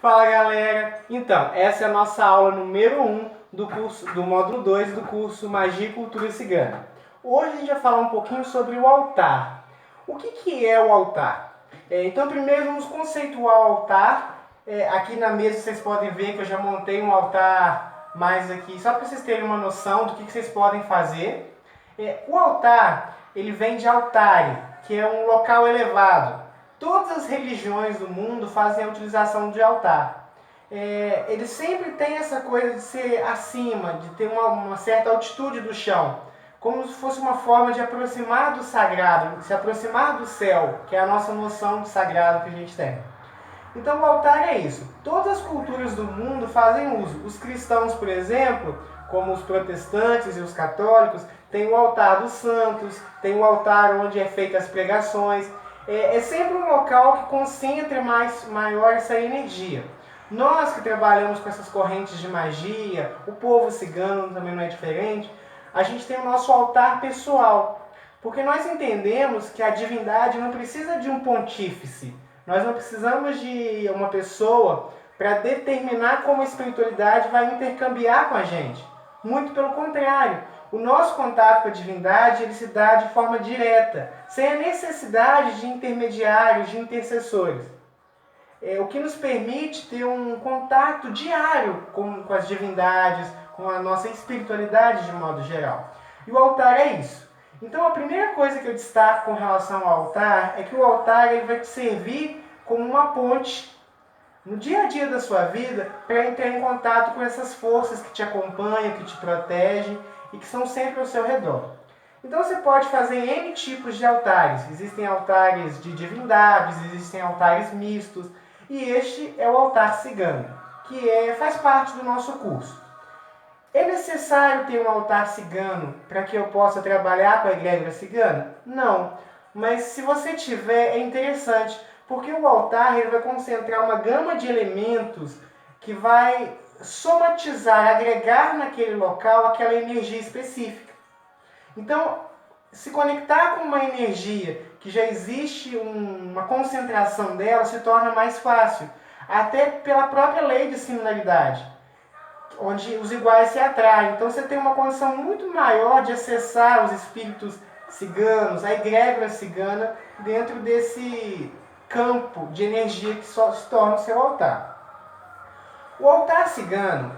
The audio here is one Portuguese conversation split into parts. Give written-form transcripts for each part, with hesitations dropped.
Fala galera! Então, essa é a nossa aula número 1 do módulo 2 do curso Magia e Cultura Cigana. Hoje a gente vai falar um pouquinho sobre o altar. O que é o altar? Então primeiro vamos conceituar o altar. Aqui na mesa vocês podem ver que eu já montei um altar mais aqui, só para vocês terem uma noção do que vocês podem fazer. O altar, ele vem de altare, que é um local elevado. Todas as religiões do mundo fazem a utilização de altar. Ele sempre tem essa coisa de ser acima, de ter uma certa altitude do chão, como se fosse uma forma de aproximar do sagrado, se aproximar do céu, que é a nossa noção de sagrado que a gente tem. Então o altar é isso. Todas as culturas do mundo fazem uso. Os cristãos, por exemplo, como os protestantes e os católicos, têm o altar dos santos, tem o altar onde é feitas as pregações. É sempre um local que concentra maior essa energia. Nós que trabalhamos com essas correntes de magia, o povo cigano também não é diferente, a gente tem o nosso altar pessoal. Porque nós entendemos que a divindade não precisa de um pontífice. Nós não precisamos de uma pessoa para determinar como a espiritualidade vai intercambiar com a gente. Muito pelo contrário. O nosso contato com a divindade ele se dá de forma direta, sem a necessidade de intermediários, de intercessores. O que nos permite ter um contato diário com as divindades, com a nossa espiritualidade de modo geral. E o altar é isso. Então a primeira coisa que eu destaco com relação ao altar é que o altar ele vai te servir como uma ponte no dia a dia da sua vida para entrar em contato com essas forças que te acompanham, que te protegem e que são sempre ao seu redor. Então você pode fazer N tipos de altares. Existem altares de divindades, existem altares mistos, e este é o altar cigano, que faz parte do nosso curso. É necessário ter um altar cigano para que eu possa trabalhar com a egrégora cigana? Não, mas se você tiver é interessante, porque o altar ele vai concentrar uma gama de elementos que vai somatizar, agregar naquele local aquela energia específica. Então, se conectar com uma energia que já existe uma concentração dela se torna mais fácil, até pela própria lei de similaridade, onde os iguais se atraem. Então você tem uma condição muito maior de acessar os espíritos ciganos, a egrégora cigana, dentro desse campo de energia que só se torna o seu altar. O altar cigano,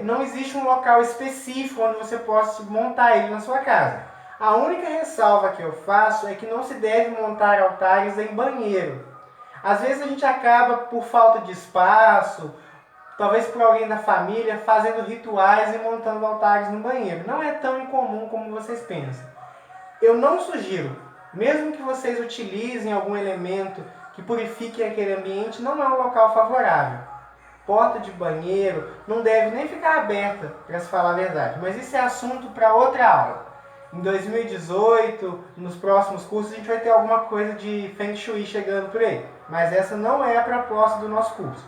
não existe um local específico onde você possa montar ele na sua casa. A única ressalva que eu faço é que não se deve montar altares em banheiro. Às vezes a gente acaba, por falta de espaço, talvez por alguém da família, fazendo rituais e montando altares no banheiro. Não é tão incomum como vocês pensam. Eu não sugiro, mesmo que vocês utilizem algum elemento que purifique aquele ambiente, não é um local favorável. Porta de banheiro não deve nem ficar aberta, para se falar a verdade. Mas isso é assunto para outra aula. Em 2018, nos próximos cursos, a gente vai ter alguma coisa de Feng Shui chegando por aí. Mas essa não é a proposta do nosso curso.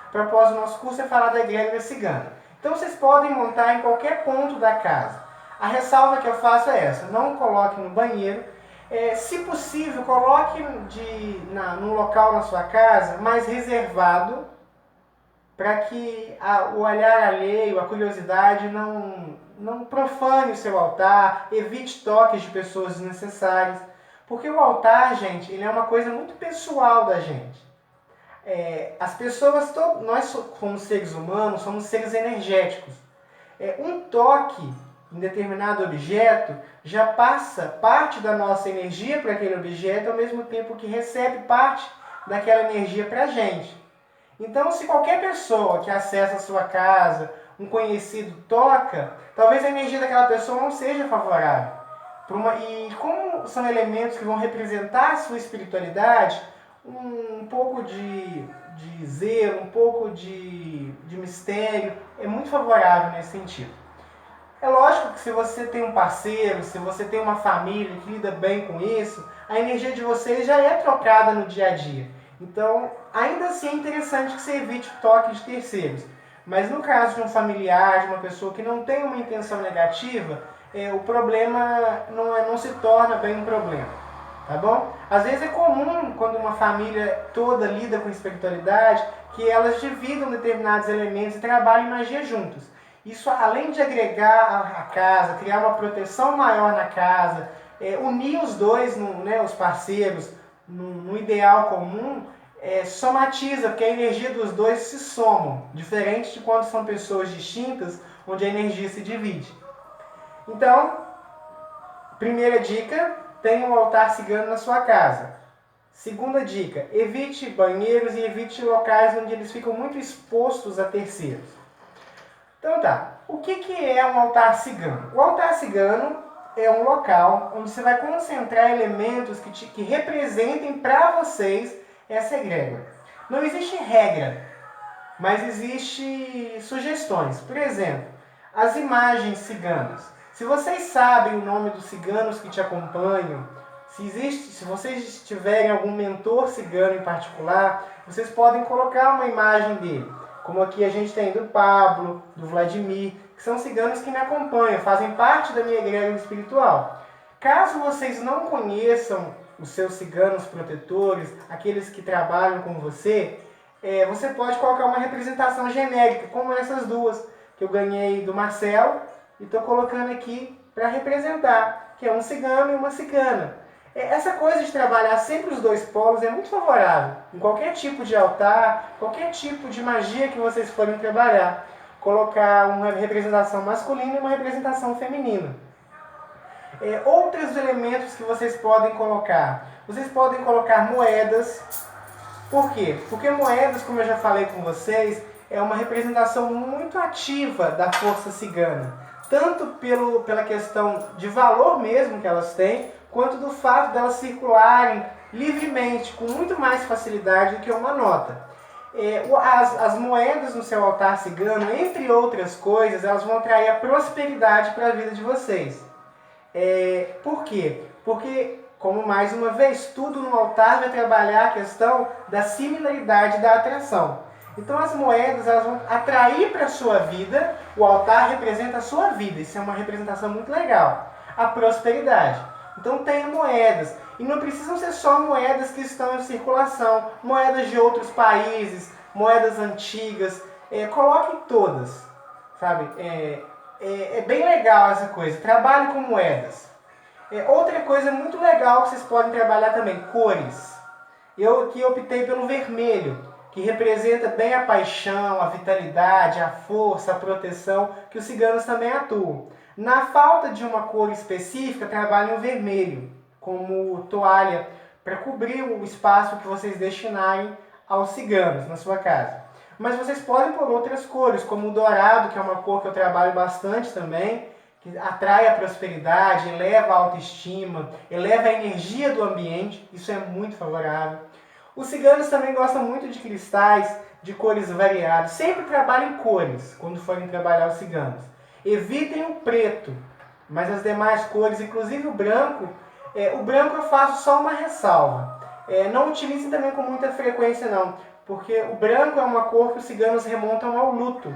A proposta do nosso curso é falar da egrégora cigana. Então vocês podem montar em qualquer ponto da casa. A ressalva que eu faço é essa: não coloque no banheiro. Se possível, coloque num local na sua casa mais reservado, para que o olhar alheio, a curiosidade não profane o seu altar, evite toques de pessoas desnecessárias. Porque o altar, gente, ele é uma coisa muito pessoal da gente. As pessoas, nós como seres humanos, somos seres energéticos. Um toque em determinado objeto já passa parte da nossa energia para aquele objeto, ao mesmo tempo que recebe parte daquela energia para a gente. Então, se qualquer pessoa que acessa a sua casa, um conhecido, toca, talvez a energia daquela pessoa não seja favorável. E como são elementos que vão representar a sua espiritualidade, um pouco de zelo, um pouco de mistério, é muito favorável nesse sentido. É lógico que se você tem um parceiro, se você tem uma família que lida bem com isso, a energia de vocês já é trocada no dia a dia. Então, ainda assim é interessante que você evite o toque de terceiros. Mas no caso de um familiar, de uma pessoa que não tem uma intenção negativa, o problema não se torna bem um problema. Tá bom? Às vezes é comum, quando uma família toda lida com espiritualidade, que elas dividam determinados elementos e trabalhem magia juntos. Isso, além de agregar a casa, criar uma proteção maior na casa, unir os dois, os parceiros, no ideal comum, somatiza, porque a energia dos dois se somam, diferente de quando são pessoas distintas, onde a energia se divide. Então, primeira dica, tenha um altar cigano na sua casa. Segunda dica, evite banheiros e evite locais onde eles ficam muito expostos a terceiros. Então tá, o que é um altar cigano? O altar cigano é um local onde você vai concentrar elementos que representem para vocês essa egrégora. Não existe regra, mas existe sugestões. Por exemplo, as imagens ciganas. Se vocês sabem o nome dos ciganos que te acompanham, se vocês tiverem algum mentor cigano em particular, vocês podem colocar uma imagem dele. Como aqui a gente tem do Pablo, do Vladimir, que são ciganos que me acompanham, fazem parte da minha egrégora espiritual. Caso vocês não conheçam os seus ciganos protetores, aqueles que trabalham com você, você pode colocar uma representação genérica, como essas duas, que eu ganhei do Marcelo, e estou colocando aqui para representar, que é um cigano e uma cigana. Essa coisa de trabalhar sempre os dois polos é muito favorável, em qualquer tipo de altar, qualquer tipo de magia que vocês forem trabalhar. Colocar uma representação masculina e uma representação feminina. Outros elementos que vocês podem colocar. Vocês podem colocar moedas. Por quê? Porque moedas, como eu já falei com vocês, é uma representação muito ativa da força cigana. Tanto pela questão de valor mesmo que elas têm, quanto do fato de elas circularem livremente, com muito mais facilidade do que uma nota. As moedas no seu altar cigano, entre outras coisas, elas vão atrair a prosperidade para a vida de vocês. Por quê? Porque, como mais uma vez, tudo no altar vai trabalhar a questão da similaridade da atração. Então as moedas elas vão atrair para a sua vida, o altar representa a sua vida, isso é uma representação muito legal, a prosperidade. Então tenha moedas, e não precisam ser só moedas que estão em circulação, moedas de outros países, moedas antigas, coloque todas, sabe? É bem legal essa coisa, trabalhe com moedas. Outra coisa muito legal que vocês podem trabalhar também, cores. Eu aqui optei pelo vermelho, que representa bem a paixão, a vitalidade, a força, a proteção, que os ciganos também atuam. Na falta de uma cor específica, trabalhem o vermelho, como toalha, para cobrir o espaço que vocês destinarem aos ciganos na sua casa. Mas vocês podem pôr outras cores, como o dourado, que é uma cor que eu trabalho bastante também, que atrai a prosperidade, eleva a autoestima, eleva a energia do ambiente, isso é muito favorável. Os ciganos também gostam muito de cristais, de cores variadas. Sempre trabalhem cores quando forem trabalhar os ciganos. Evitem o preto, mas as demais cores, inclusive o branco eu faço só uma ressalva. Não utilizem também com muita frequência não, porque o branco é uma cor que os ciganos remontam ao luto.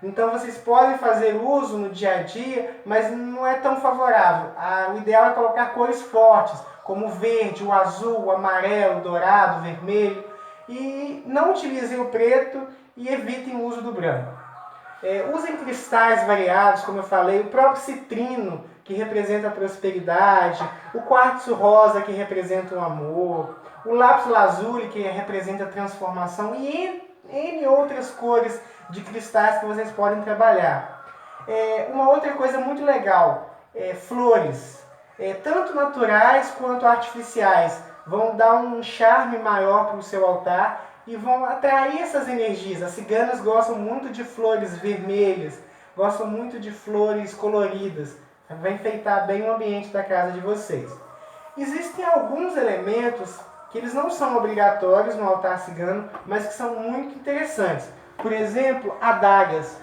Então vocês podem fazer uso no dia a dia, mas não é tão favorável. O ideal é colocar cores fortes, como o verde, o azul, o amarelo, o dourado, o vermelho. E não utilizem o preto e evitem o uso do branco. Usem cristais variados, como eu falei, o próprio citrino, que representa a prosperidade, o quartzo rosa, que representa o amor, o lápis lazuli, que representa a transformação, e N outras cores de cristais que vocês podem trabalhar. Uma outra coisa muito legal, flores, tanto naturais quanto artificiais, vão dar um charme maior para o seu altar e vão atrair essas energias. As ciganas gostam muito de flores vermelhas, gostam muito de flores coloridas, vai enfeitar bem o ambiente da casa de vocês. Existem alguns elementos que eles não são obrigatórios no altar cigano, mas que são muito interessantes. Por exemplo, adagas.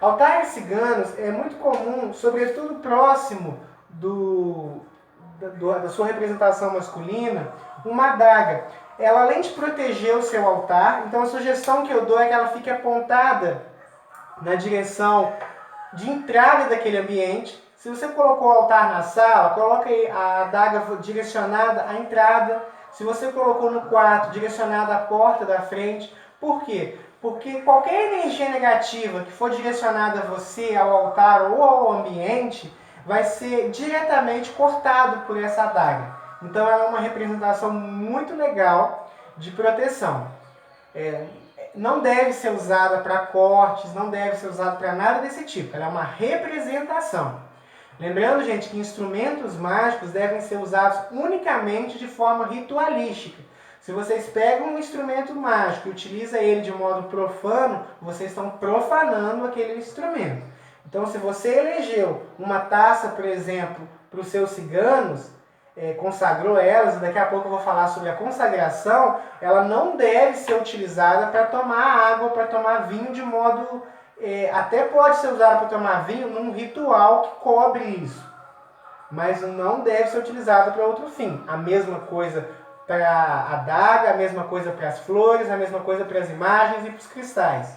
Altares ciganos é muito comum, sobretudo próximo da sua representação masculina, uma adaga. Ela, além de proteger o seu altar, então a sugestão que eu dou é que ela fique apontada na direção de entrada daquele ambiente. Se você colocou o altar na sala, coloque a adaga direcionada à entrada. Se você colocou no quarto, direcionada à porta da frente, Por quê? Porque qualquer energia negativa que for direcionada a você, ao altar ou ao ambiente, vai ser diretamente cortado por essa adaga. Então ela é uma representação muito legal de proteção. Não deve ser usada para cortes, não deve ser usada para nada desse tipo. Ela é uma representação. Lembrando, gente, que instrumentos mágicos devem ser usados unicamente de forma ritualística. Se vocês pegam um instrumento mágico e utilizam ele de modo profano, vocês estão profanando aquele instrumento. Então, se você elegeu uma taça, por exemplo, para os seus ciganos, consagrou elas, e daqui a pouco eu vou falar sobre a consagração, ela não deve ser utilizada para tomar água, para tomar vinho de modo... até pode ser usada para tomar vinho num ritual que cobre isso, mas não deve ser utilizada para outro fim. A mesma coisa para a adaga, a mesma coisa para as flores, a mesma coisa para as imagens e para os cristais.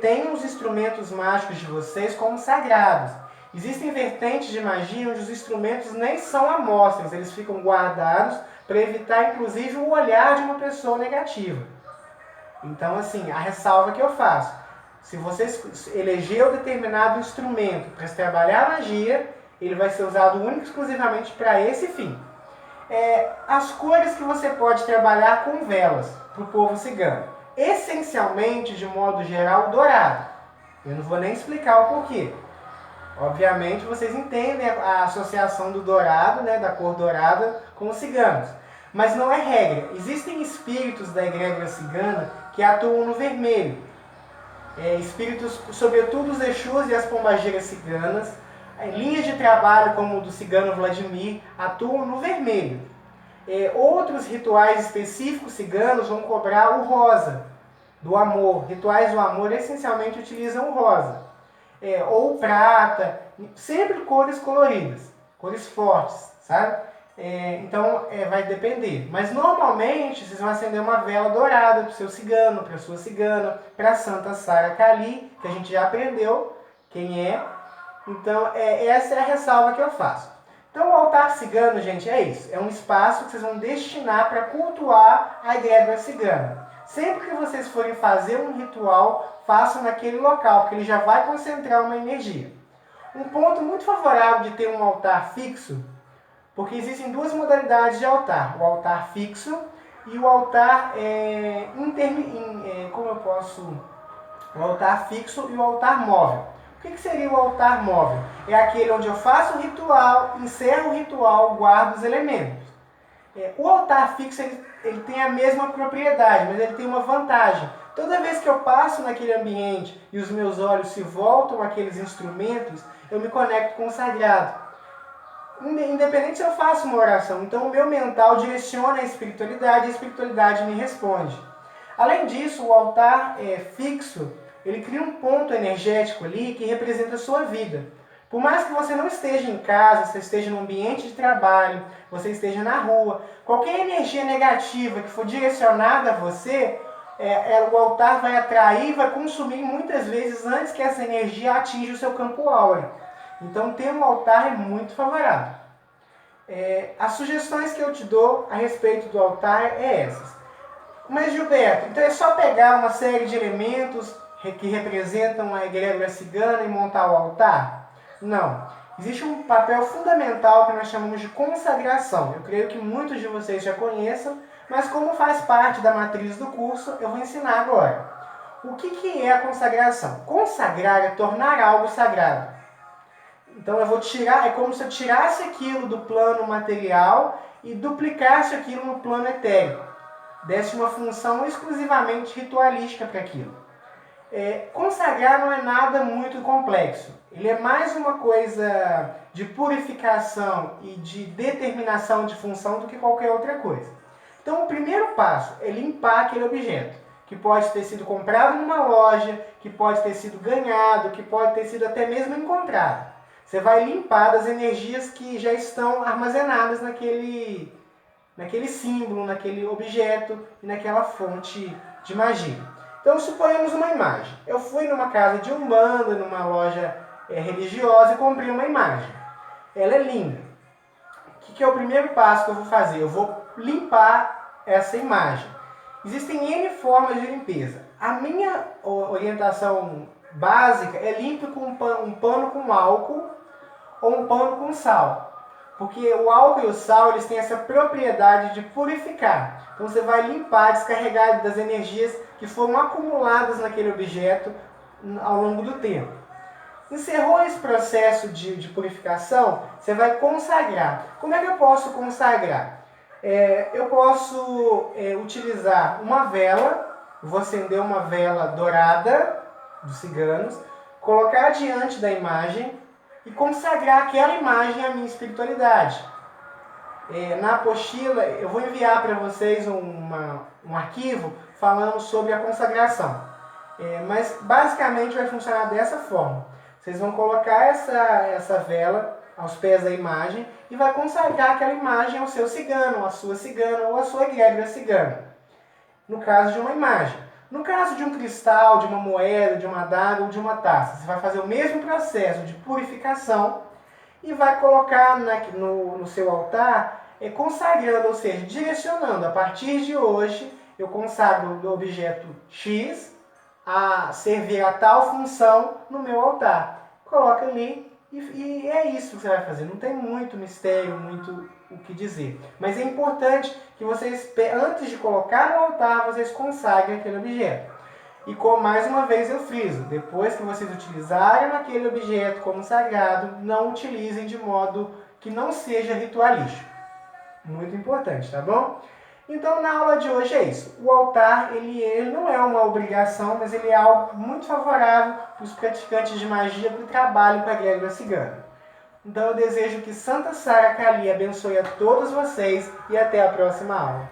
Tenham os instrumentos mágicos de vocês como sagrados. Existem vertentes de magia onde os instrumentos nem são amostras, eles ficam guardados para evitar inclusive o olhar de uma pessoa negativa. Então, assim, a ressalva que eu faço: se você elegeu determinado instrumento para trabalhar a magia, ele vai ser usado único e exclusivamente para esse fim. As cores que você pode trabalhar com velas para o povo cigano. Essencialmente, de modo geral, dourado. Eu não vou nem explicar o porquê. Obviamente, vocês entendem a associação do dourado, né, da cor dourada, com os ciganos. Mas não é regra. Existem espíritos da egrégora cigana que atuam no vermelho. Espíritos, sobretudo os Exus e as pombageiras ciganas, linhas de trabalho como o do cigano Vladimir, atuam no vermelho. Outros rituais específicos ciganos vão cobrar o rosa, do amor. Rituais do amor essencialmente utilizam o rosa. Ou prata, sempre cores coloridas, cores fortes, sabe? Então vai depender. Mas normalmente vocês vão acender uma vela dourada para o seu cigano, para a sua cigana, para a Santa Sara Kali, que a gente já aprendeu quem é. Então essa é a ressalva que eu faço. Então o altar cigano, gente, é isso. É um espaço que vocês vão destinar para cultuar a egrégora cigana. Sempre que vocês forem fazer um ritual, façam naquele local, porque ele já vai concentrar uma energia. Um ponto muito favorável de ter um altar fixo, porque existem duas modalidades de altar: o altar fixo e o altar o altar fixo e o altar móvel. O que seria o altar móvel? É aquele onde eu faço o ritual, encerro o ritual, guardo os elementos. O altar fixo ele tem a mesma propriedade, mas ele tem uma vantagem. Toda vez que eu passo naquele ambiente e os meus olhos se voltam àqueles instrumentos, eu me conecto com o sagrado. Independente se eu faço uma oração, então o meu mental direciona a espiritualidade me responde. Além disso, o altar fixo, ele cria um ponto energético ali que representa a sua vida. Por mais que você não esteja em casa, você esteja no ambiente de trabalho, você esteja na rua, qualquer energia negativa que for direcionada a você, o altar vai atrair, vai consumir muitas vezes antes que essa energia atinja o seu campo áureo. Então ter um altar é muito favorável. As sugestões que eu te dou a respeito do altar é essas. Mas Gilberto, então é só pegar uma série de elementos que representam a egrégora cigana e montar o altar? Não. Existe um papel fundamental que nós chamamos de consagração. Eu creio que muitos de vocês já conheçam, mas como faz parte da matriz do curso, eu vou ensinar agora. O que é a consagração? Consagrar é tornar algo sagrado. Então eu vou tirar, é como se eu tirasse aquilo do plano material e duplicasse aquilo no plano etérico. Desse uma função exclusivamente ritualística para aquilo. Consagrar não é nada muito complexo. Ele é mais uma coisa de purificação e de determinação de função do que qualquer outra coisa. Então o primeiro passo é limpar aquele objeto, que pode ter sido comprado numa loja, que pode ter sido ganhado, que pode ter sido até mesmo encontrado. Você vai limpar das energias que já estão armazenadas naquele símbolo, naquele objeto e naquela fonte de magia. Então suponhamos uma imagem. Eu fui numa casa de umbanda, numa loja religiosa e comprei uma imagem. Ela é linda. O que é o primeiro passo que eu vou fazer? Eu vou limpar essa imagem. Existem N formas de limpeza. A minha orientação básica é limpe com um pano com álcool ou um pano com sal. Porque o álcool e o sal eles têm essa propriedade de purificar. Então você vai limpar, descarregar das energias que foram acumuladas naquele objeto ao longo do tempo. Encerrou esse processo de purificação, você vai consagrar. Como é que eu posso consagrar? Eu posso utilizar uma vela, vou acender uma vela dourada dos ciganos, colocar diante da imagem e consagrar aquela imagem à minha espiritualidade. Na apostila, eu vou enviar para vocês um arquivo falando sobre a consagração. Mas basicamente vai funcionar dessa forma. Vocês vão colocar essa vela aos pés da imagem e vai consagrar aquela imagem ao seu cigano, à sua cigana ou à sua egrégora cigana. No caso de uma imagem. No caso de um cristal, de uma moeda, de uma adaga ou de uma taça, você vai fazer o mesmo processo de purificação e vai colocar no seu altar, consagrando, ou seja, direcionando. A partir de hoje, eu consagro o objeto X a servir a tal função no meu altar. Coloca ali e é isso que você vai fazer. Não tem muito mistério, muito o que dizer. Mas é importante que vocês, antes de colocar no altar, vocês consagrem aquele objeto. E mais uma vez eu friso, depois que vocês utilizarem aquele objeto como sagrado, não utilizem de modo que não seja ritualístico. Muito importante, tá bom? Então, na aula de hoje é isso. O altar, ele não é uma obrigação, mas ele é algo muito favorável para os praticantes de magia que trabalham com a egrégora cigana. Então, eu desejo que Santa Sara Kali abençoe a todos vocês e até a próxima aula.